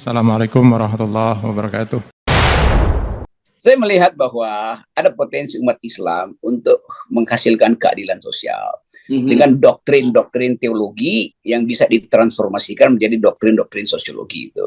Assalamualaikum warahmatullahi wabarakatuh. Saya melihat bahwa ada potensi umat Islam untuk menghasilkan keadilan sosial dengan doktrin-doktrin teologi yang bisa ditransformasikan menjadi doktrin-doktrin sosiologi itu.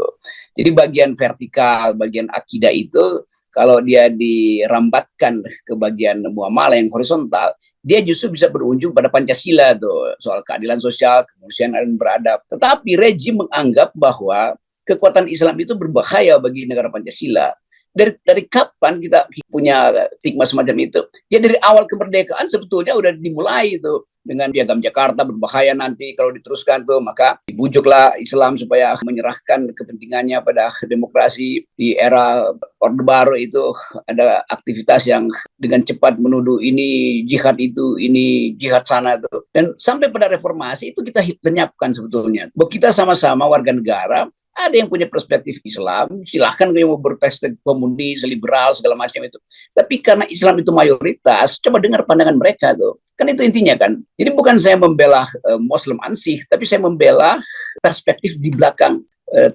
Jadi bagian vertikal, bagian akidah itu kalau dia dirambatkan ke bagian muamalah yang horizontal, dia justru bisa berujung pada Pancasila tuh, soal keadilan sosial, kemanusiaan dan beradab. Tetapi rejim menganggap bahwa kekuatan Islam itu berbahaya bagi negara Pancasila. Dari kapan kita punya stigma semacam itu? Ya dari awal kemerdekaan sebetulnya udah dimulai itu dengan Piagam Jakarta berbahaya nanti kalau diteruskan tuh, maka dibujuklah Islam supaya menyerahkan kepentingannya pada demokrasi. Di era Orde Baru itu ada aktivitas yang dengan cepat menuduh ini jihad itu, ini jihad sana tuh. Dan sampai pada reformasi itu kita lenyapkan sebetulnya. Bahwa kita sama-sama warga negara, ada yang punya perspektif Islam, silahkan yang mau berperspektif komunis, liberal, segala macam itu. Tapi karena Islam itu mayoritas, coba dengar pandangan mereka tuh. Kan itu intinya kan. Jadi bukan saya membela Muslim ansih, tapi saya membela perspektif di belakang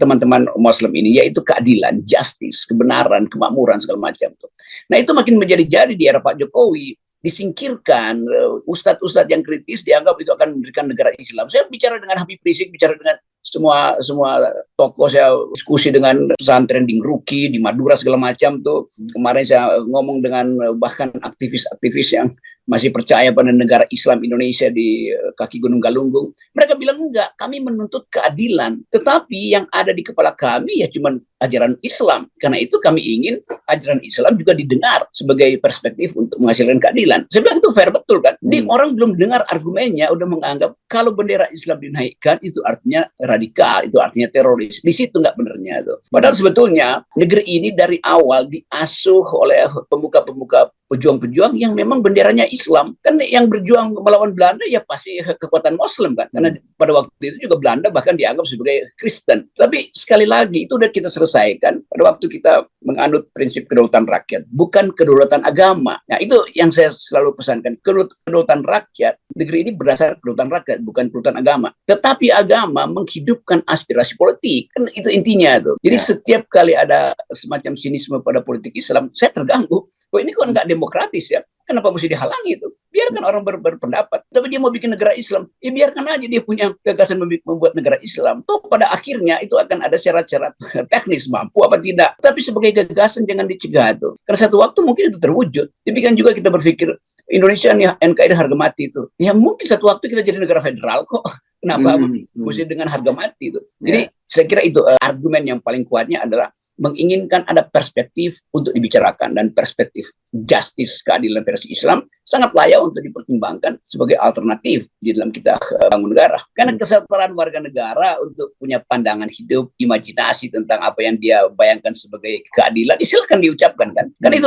teman-teman Muslim ini, yaitu keadilan, justice, kebenaran, kemakmuran, segala macam tuh. Nah itu makin menjadi-jadi di era Pak Jokowi. Disingkirkan ustadz-ustadz yang kritis dianggap itu akan memberikan negara Islam. Saya bicara dengan Habib Rizik, bicara dengan semua tokoh, saya diskusi dengan pesantren di Ngeruki, di Madura segala macam tuh. Kemarin saya ngomong dengan bahkan aktivis-aktivis yang masih percaya pada negara Islam Indonesia di kaki Gunung Galunggung. Mereka bilang enggak, kami menuntut keadilan. Tetapi yang ada di kepala kami ya cuma ajaran Islam. Karena itu kami ingin ajaran Islam juga didengar sebagai perspektif untuk menghasilkan keadilan. Saya bilang itu fair betul kan. Jadi orang belum dengar argumennya udah menganggap kalau bendera Islam dinaikkan itu artinya radikal, itu artinya teroris. Di situ nggak benernya tuh. Padahal sebetulnya negeri ini dari awal diasuh oleh pemuka-pemuka pejuang-pejuang yang memang benderanya Islam. Kan yang berjuang melawan Belanda ya pasti kekuatan Muslim kan. Karena pada waktu itu juga Belanda bahkan dianggap sebagai Kristen. Tapi sekali lagi itu udah kita selesaikan pada waktu kita menganut prinsip kedaulatan rakyat, bukan kedaulatan agama. Nah itu yang saya selalu pesankan. Kedaulatan rakyat, negeri ini berdasar kedaulatan rakyat, bukan kedaulatan agama. Tetapi agama menghidupkan aspirasi politik. Kan itu intinya tuh. Jadi setiap kali ada semacam sinisme pada politik Islam, saya terganggu. Oh ini kan nggak demokratis ya. Kenapa mesti dihalangi itu? Biarkan orang berpendapat. Tapi dia mau bikin negara Islam, ya biarkan aja dia punya gagasan membuat negara Islam. Toh pada akhirnya itu akan ada syarat-syarat teknis, mampu apa tidak. Tapi sebagai gagasan jangan dicegah tuh. Karena satu waktu mungkin itu terwujud. Demikian juga kita berpikir Indonesia nih NKRI harga mati itu. Ya mungkin satu waktu kita jadi negara federal kok. Kenapa mesti dengan harga mati itu? Jadi saya kira itu argumen yang paling kuatnya adalah menginginkan ada perspektif untuk dibicarakan, dan perspektif justice, keadilan versi Islam sangat layak untuk dipertimbangkan sebagai alternatif di dalam kita bangun negara. Karena kesetaraan warga negara untuk punya pandangan hidup, imajinasi tentang apa yang dia bayangkan sebagai keadilan, silakan diucapkan kan. Karena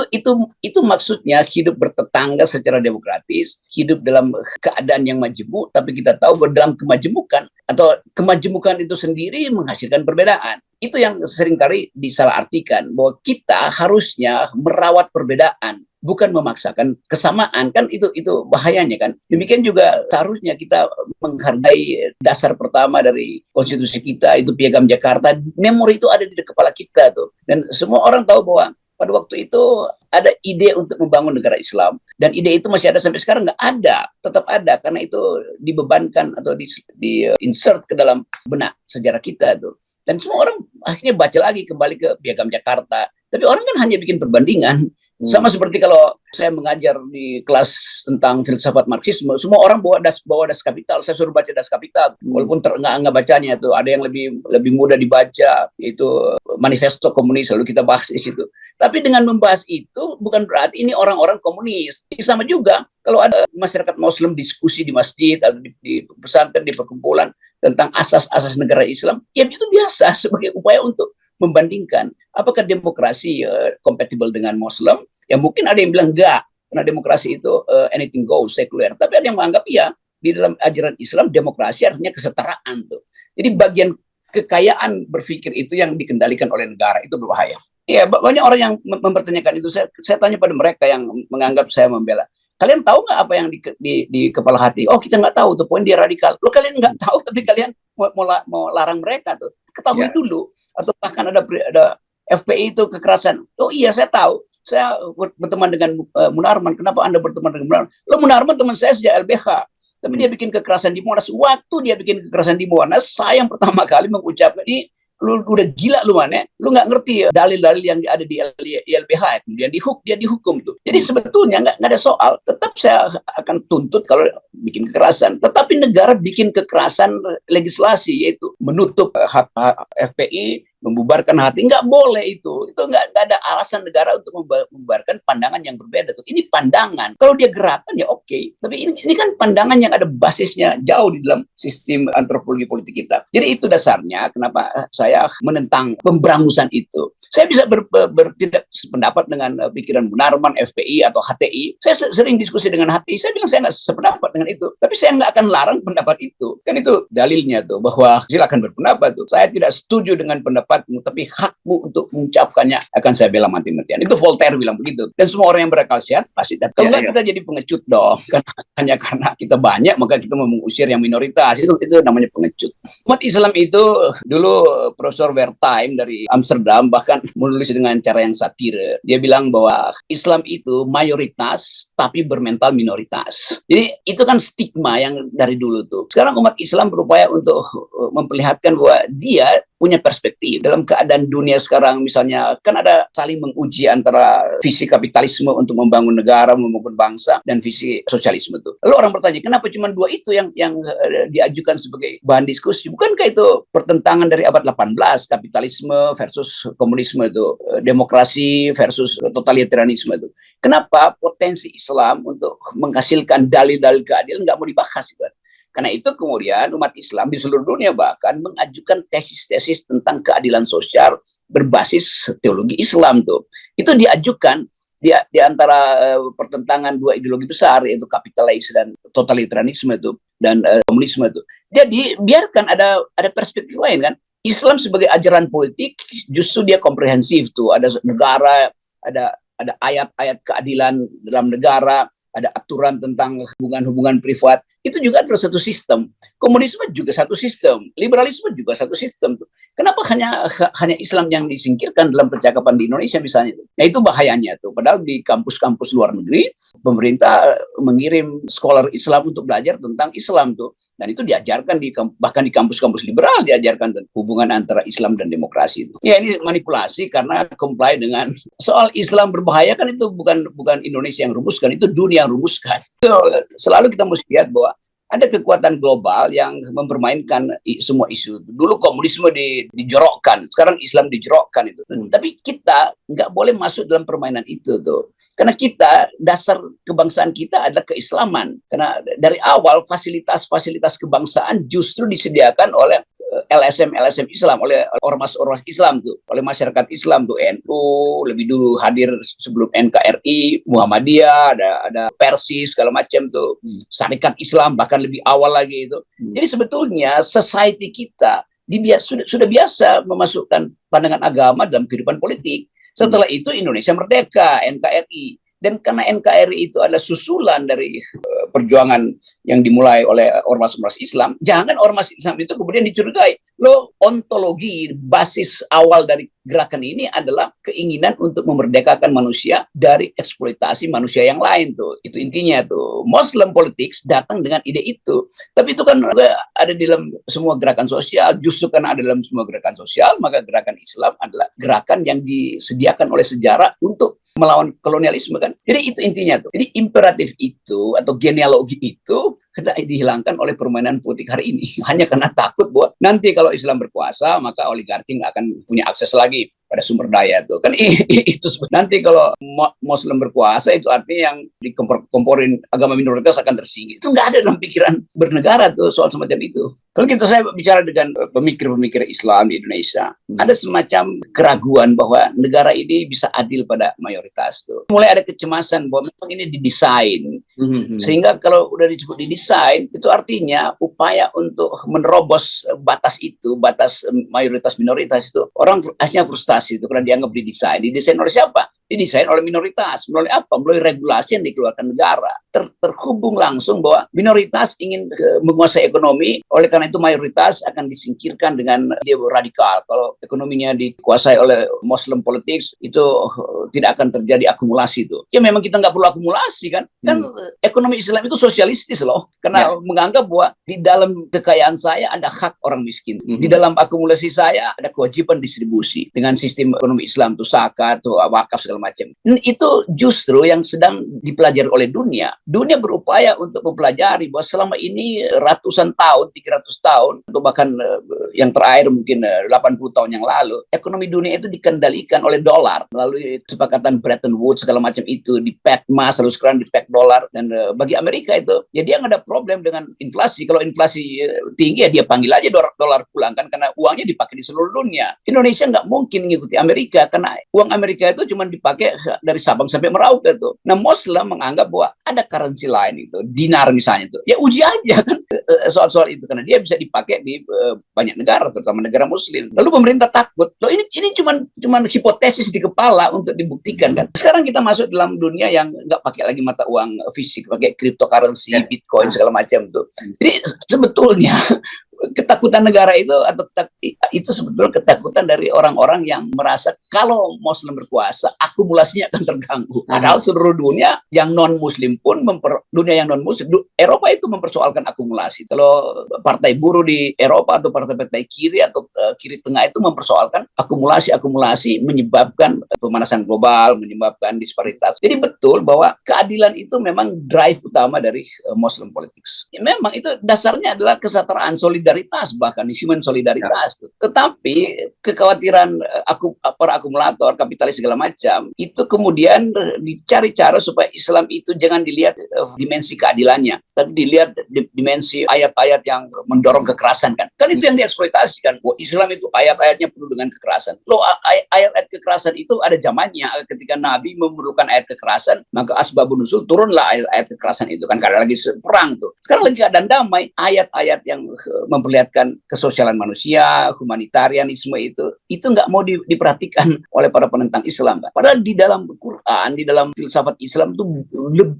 itu maksudnya hidup bertetangga secara demokratis, hidup dalam keadaan yang majemuk, tapi kita tahu bahwa dalam kemajemukan atau kemajemukan itu sendiri menghasilkan perbedaan. Itu yang seringkali disalahartikan, bahwa kita harusnya merawat perbedaan, bukan memaksakan kesamaan. Kan itu bahayanya kan. Demikian juga seharusnya kita menghargai dasar pertama dari konstitusi kita, itu Piagam Jakarta. Memori itu ada di kepala kita tuh. Dan semua orang tahu bahwa pada waktu itu ada ide untuk membangun negara Islam, dan ide itu masih ada sampai sekarang. Nggak ada, tetap ada, karena itu dibebankan atau di insert ke dalam benak sejarah kita tuh. Dan semua orang akhirnya baca lagi kembali ke Piagam Jakarta. Tapi orang kan hanya bikin perbandingan. Sama seperti kalau saya mengajar di kelas tentang filsafat Marxisme, semua orang bawa das Kapital, saya suruh baca das Kapital, walaupun terengah-engah bacanya tuh. Ada yang lebih mudah dibaca, yaitu Manifesto Komunis, lalu kita bahas di situ. Tapi dengan membahas itu bukan berarti ini orang-orang komunis. Sama juga kalau ada masyarakat Muslim diskusi di masjid atau di pesantren, di perkumpulan tentang asas-asas negara Islam, ya itu biasa sebagai upaya untuk membandingkan apakah demokrasi kompatibel dengan Muslim. Ya mungkin ada yang bilang enggak, karena demokrasi itu anything goes, sekuler. Tapi ada yang menganggap iya, di dalam ajaran Islam demokrasi artinya kesetaraan tuh. Jadi bagian kekayaan berpikir itu yang dikendalikan oleh negara, itu berbahaya. Ya banyak orang yang mempertanyakan itu. Saya tanya pada mereka yang menganggap saya membela, kalian tahu nggak apa yang di kepala hati? Oh kita nggak tahu, tuh poin dia radikal. Lo kalian nggak tahu tapi kalian mau larang mereka tuh. Ketahui dulu, atau bahkan ada FPI itu kekerasan. Oh iya, saya tahu. Saya berteman dengan Munarman. Kenapa Anda berteman dengan Munarman? Lo Munarman teman saya sejak LBH. Tapi dia bikin kekerasan di Monas. Waktu dia bikin kekerasan di Monas, saya yang pertama kali mengucapkan, ini lu udah gila lu mana? Lu nggak ngerti ya dalil-dalil yang ada di LBH. Kemudian dia dihukum tuh. Jadi sebetulnya nggak ada soal. Tetap saya akan tuntut kalau bikin kekerasan. Tetapi negara bikin kekerasan legislasi, yaitu menutup FPI, membubarkan hati, nggak boleh itu nggak ada alasan negara untuk membubarkan pandangan yang berbeda. Ini pandangan, kalau dia gerakan ya oke, tapi ini kan pandangan yang ada basisnya jauh di dalam sistem antropologi politik kita. Jadi itu dasarnya kenapa saya menentang pemberangusan itu. Saya bisa tidak sependapat dengan pikiran Munarman, FPI atau HTI. Saya sering diskusi dengan HTI, saya bilang saya nggak sependapat dengan itu, tapi saya nggak akan larang pendapat itu. Kan itu dalilnya tuh, bahwa silakan berpendapat tuh. Saya tidak setuju dengan pendapatmu, tapi hakmu untuk mengucapkannya akan saya bela mati-matian. Itu Voltaire bilang begitu. Dan semua orang yang berakal sehat pasti. Kalau nggak kita jadi pengecut dong. Hanya karena kita banyak maka kita mau mengusir yang minoritas. Itu namanya pengecut. Umat Islam itu dulu Profesor Wertheim dari Amsterdam bahkan menulis dengan cara yang satire. Dia bilang bahwa Islam itu mayoritas tapi bermental minoritas. Jadi itu kan stigma yang dari dulu tuh. Sekarang umat Islam berupaya untuk memperlihatkan bahwa dia punya perspektif dalam keadaan dunia sekarang. Misalnya kan ada saling menguji antara visi kapitalisme untuk membangun negara, membangun bangsa, dan visi sosialisme itu. Lalu orang bertanya, kenapa cuma dua itu yang diajukan sebagai bahan diskusi? Bukankah itu pertentangan dari abad 18, kapitalisme versus komunisme itu, demokrasi versus totalitarianisme itu? Kenapa potensi Islam untuk menghasilkan dalil-dalil keadilan nggak mau dibahas? Karena itu kemudian umat Islam di seluruh dunia bahkan mengajukan tesis-tesis tentang keadilan sosial berbasis teologi Islam tuh. Itu diajukan di antara pertentangan dua ideologi besar, yaitu kapitalis dan totalitarianisme itu dan komunisme itu. Jadi biarkan ada perspektif lain kan. Islam sebagai ajaran politik justru dia komprehensif tuh. Ada negara, ada ayat-ayat keadilan dalam negara, ada aturan tentang hubungan-hubungan privat. Itu juga adalah satu sistem. Komunisme juga satu sistem. Liberalisme juga satu sistem. Kenapa hanya Islam yang disingkirkan dalam percakapan di Indonesia misalnya? Nah itu bahayanya tuh. Padahal di kampus-kampus luar negeri, pemerintah mengirim scholar Islam untuk belajar tentang Islam tuh. Dan itu diajarkan bahkan di kampus-kampus liberal diajarkan tentang hubungan antara Islam dan demokrasi itu. Ya ini manipulasi karena comply dengan soal Islam berbahaya kan itu bukan Indonesia yang rumuskan, itu dunia yang rumuskan. So, selalu kita mesti lihat bahwa ada kekuatan global yang mempermainkan semua isu. Dulu komunisme dijorokkan, sekarang Islam dijorokkan itu. Tapi kita nggak boleh masuk dalam permainan itu tuh. Karena kita, dasar kebangsaan kita adalah keislaman. Karena dari awal fasilitas-fasilitas kebangsaan justru disediakan oleh LSM Islam, oleh ormas-ormas Islam tuh, oleh masyarakat Islam tuh. NU lebih dulu hadir sebelum NKRI, Muhammadiyah, ada Persis segala macam tuh, Syarikat Islam bahkan lebih awal lagi itu. Jadi sebetulnya society kita sudah biasa memasukkan pandangan agama dalam kehidupan politik. Setelah itu Indonesia merdeka, NKRI. Dan karena NKRI itu adalah susulan dari perjuangan yang dimulai oleh ormas-ormas Islam, jangan ormas Islam itu kemudian dicurigai. Loh, ontologi basis awal dari gerakan ini adalah keinginan untuk memerdekakan manusia dari eksploitasi manusia yang lain tuh. Itu intinya tuh. Muslim politics datang dengan ide itu. Tapi itu kan ada di dalam semua gerakan sosial. Justru karena ada dalam semua gerakan sosial, maka gerakan Islam adalah gerakan yang disediakan oleh sejarah untuk melawan kolonialisme kan. Jadi itu intinya tuh. Jadi imperatif itu atau genealogi itu hendak dihilangkan oleh permainan politik hari ini. Hanya karena takut bahwa nanti kalau Islam berkuasa maka oligarki nggak akan punya akses lagi pada sumber daya tuh kan. Itu nanti kalau Muslim berkuasa itu artinya yang dikomporin agama minoritas akan tersingkir. Itu nggak ada dalam pikiran bernegara tuh soal semacam itu. Kalau saya bicara dengan pemikir-pemikir Islam di Indonesia, ada semacam keraguan bahwa negara ini bisa adil pada mayoritas tuh. Mulai ada kecemasan bahwa memang ini didesain. Sehingga kalau udah disebut didesain, itu artinya upaya untuk menerobos batas itu, batas mayoritas minoritas itu, orang hanya frustasi itu karena dianggap didesain. Didesain oleh siapa? Didesain oleh minoritas. Melalui apa? Melalui regulasi yang dikeluarkan negara. terhubung langsung bahwa minoritas ingin menguasai ekonomi, oleh karena itu mayoritas akan disingkirkan dengan dia radikal. Kalau ekonominya dikuasai oleh Muslim politics, itu tidak akan terjadi akumulasi itu. Ya memang kita nggak perlu akumulasi kan ekonomi Islam itu sosialistis loh, karena menganggap bahwa di dalam kekayaan saya ada hak orang miskin, di dalam akumulasi saya ada kewajiban distribusi dengan sistem ekonomi Islam tuh zakat, tuh wakaf segala macam. Dan itu justru yang sedang dipelajari oleh dunia. Dunia berupaya untuk mempelajari bahwa selama ini ratusan tahun, 300 tahun, atau bahkan yang terakhir mungkin 80 tahun yang lalu, ekonomi dunia itu dikendalikan oleh dolar melalui kesepakatan Bretton Woods segala macam itu, di peg emas, lalu sekarang di peg dolar. Dan bagi Amerika itu, ya dia nggak ada problem dengan inflasi. Kalau inflasi tinggi, ya dia panggil aja dolar pulang kan, karena uangnya dipakai di seluruh dunia. Indonesia nggak mungkin mengikuti Amerika, karena uang Amerika itu cuma dipakai dari Sabang sampai Merauke tuh. Nah, Muslim menganggap bahwa ada currency lain itu, dinar misalnya tuh. Ya uji aja kan soal-soal itu, karena dia bisa dipakai di banyak negara, terutama negara Muslim. Lalu pemerintah takut, loh ini cuman hipotesis di kepala untuk dibuktikan kan. Sekarang kita masuk dalam dunia yang nggak pakai lagi mata uang fisik, pakai cryptocurrency, Bitcoin segala macam tuh. Jadi sebetulnya ketakutan negara itu itu sebetulnya ketakutan dari orang-orang yang merasa kalau Muslim berkuasa akumulasinya akan terganggu. Padahal seluruh dunia yang non Muslim pun dunia yang non Muslim, Eropa itu mempersoalkan akumulasi. Kalau partai buruh di Eropa atau partai-partai kiri atau kiri tengah itu mempersoalkan akumulasi menyebabkan pemanasan global, menyebabkan disparitas. Jadi betul bahwa keadilan itu memang drive utama dari Muslim politics. Ya, memang itu dasarnya adalah kesetaraan, solidaritas, bahkan human solidaritas. Tetapi kekhawatiran para akumulator, kapitalis segala macam, itu kemudian dicari cara supaya Islam itu jangan dilihat dimensi keadilannya, tapi dilihat dimensi ayat-ayat yang mendorong kekerasan kan. Kan itu yang dieksploitasikan. Wah, Islam itu ayat-ayatnya penuh dengan kekerasan. Loh, ayat-ayat kekerasan itu ada zamannya. Ketika Nabi memerlukan ayat kekerasan, maka asbabun nuzul turunlah ayat-ayat kekerasan itu kan, karena lagi perang tuh. Sekarang lagi keadaan damai, ayat-ayat yang memperlihatkan kesosialan manusia, humanitarianisme itu nggak mau diperhatikan oleh para penentang Islam. Kan? Padahal di dalam Quran, di dalam filsafat Islam itu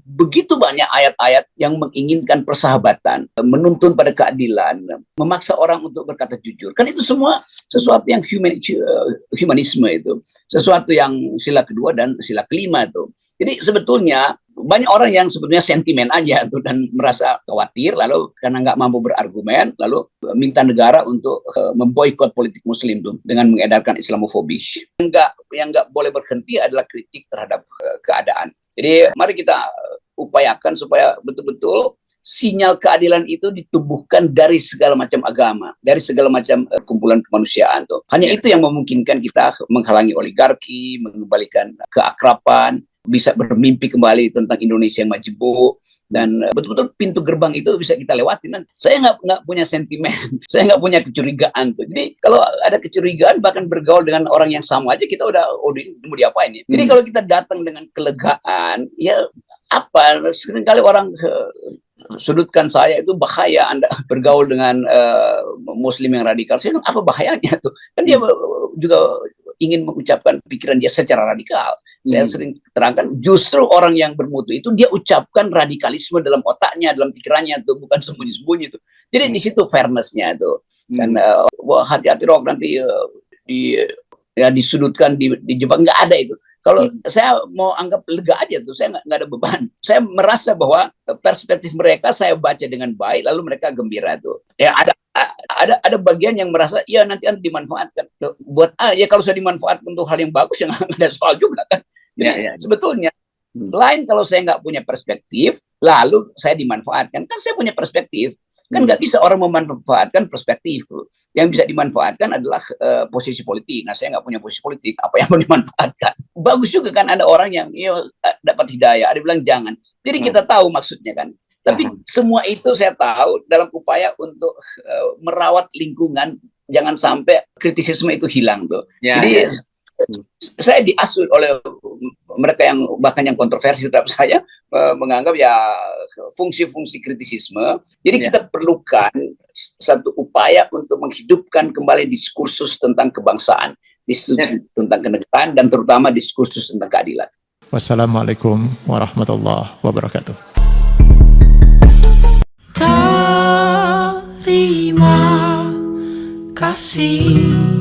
begitu banyak ayat-ayat yang menginginkan persahabatan, menuntun pada keadilan, memaksa orang untuk berkata jujur. Kan itu semua sesuatu yang humanisme itu, sesuatu yang sila kedua dan sila kelima itu. Jadi sebetulnya banyak orang yang sebetulnya sentimen aja tuh dan merasa khawatir, lalu karena nggak mampu berargumen, lalu minta negara untuk memboikot politik Muslim tuh dengan mengedarkan Islamofobi. Yang nggak boleh berhenti adalah kritik terhadap keadaan. Jadi mari kita upayakan supaya betul-betul sinyal keadilan itu ditumbuhkan dari segala macam agama, dari segala macam kumpulan kemanusiaan tuh. Hanya itu yang memungkinkan kita menghalangi oligarki, mengembalikan keakraban, bisa bermimpi kembali tentang Indonesia yang majemuk, dan betul-betul pintu gerbang itu bisa kita lewati. Saya nggak punya sentimen, saya nggak punya kecurigaan tuh. Jadi kalau ada kecurigaan, bahkan bergaul dengan orang yang sama aja kita udah mau diapain ya. Jadi kalau kita datang dengan kelegaan, ya apa? Seringkali orang sudutkan saya itu bahaya Anda bergaul dengan Muslim yang radikal. Saya bilang, apa bahayanya tuh? Kan dia juga ingin mengucapkan pikiran dia secara radikal. Saya sering terangkan, justru orang yang bermutu itu dia ucapkan radikalisme dalam otaknya, dalam pikirannya tuh, bukan sembunyi-sembunyi tuh. Jadi di situ fairness-nya itu. Dan hati-hati Rock, nanti disudutkan, dijebak, nggak ada itu. Kalau saya mau anggap lega aja tuh, saya nggak ada beban. Saya merasa bahwa perspektif mereka saya baca dengan baik, lalu mereka gembira tuh. Ya ada bagian yang merasa ya nanti dimanfaatkan buat ya kalau saya dimanfaatkan untuk hal yang bagus, ya nggak ada soal juga kan. Jadi sebetulnya lain kalau saya nggak punya perspektif, lalu saya dimanfaatkan. Kan saya punya perspektif. Kan nggak bisa orang memanfaatkan perspektif. Yang bisa dimanfaatkan adalah posisi politik. Nah, saya nggak punya posisi politik. Apa yang mau dimanfaatkan? Bagus juga kan ada orang yang dapat hidayah. Ada bilang jangan. Jadi kita tahu maksudnya kan. Tapi semua itu saya tahu dalam upaya untuk merawat lingkungan. Jangan sampai kritisisme itu hilang tuh. Jadi saya diasuh oleh mereka yang bahkan yang kontroversi terhadap saya, menganggap ya fungsi-fungsi kritisisme. Jadi kita perlukan satu upaya untuk menghidupkan kembali diskursus tentang kebangsaan, diskursus tentang kenegaraan, dan terutama diskursus tentang keadilan. Wassalamualaikum warahmatullahi wabarakatuh. Terima kasih.